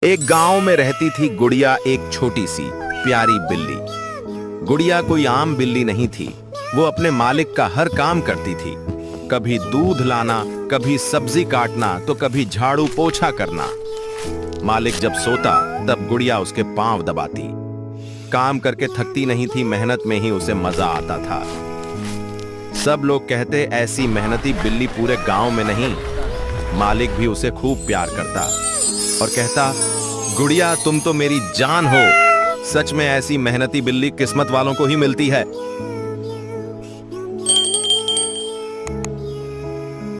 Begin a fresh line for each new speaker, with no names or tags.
एक गांव में रहती थी गुड़िया, एक छोटी सी प्यारी बिल्ली। गुड़िया कोई आम बिल्ली नहीं थी। वो अपने मालिक का हर काम करती थी। कभी दूध लाना, कभी सब्जी काटना, तो कभी झाड़ू पोछा करना। मालिक जब सोता तब गुड़िया उसके पांव दबाती। काम करके थकती नहीं थी, मेहनत में ही उसे मजा आता था। सब लोग कहते ऐसी मेहनती बिल्ली पूरे गांव में नहीं। मालिक भी उसे खूब प्यार करता और कहता, गुड़िया तुम तो मेरी जान हो। सच में ऐसी मेहनती बिल्ली किस्मत वालों को ही मिलती है।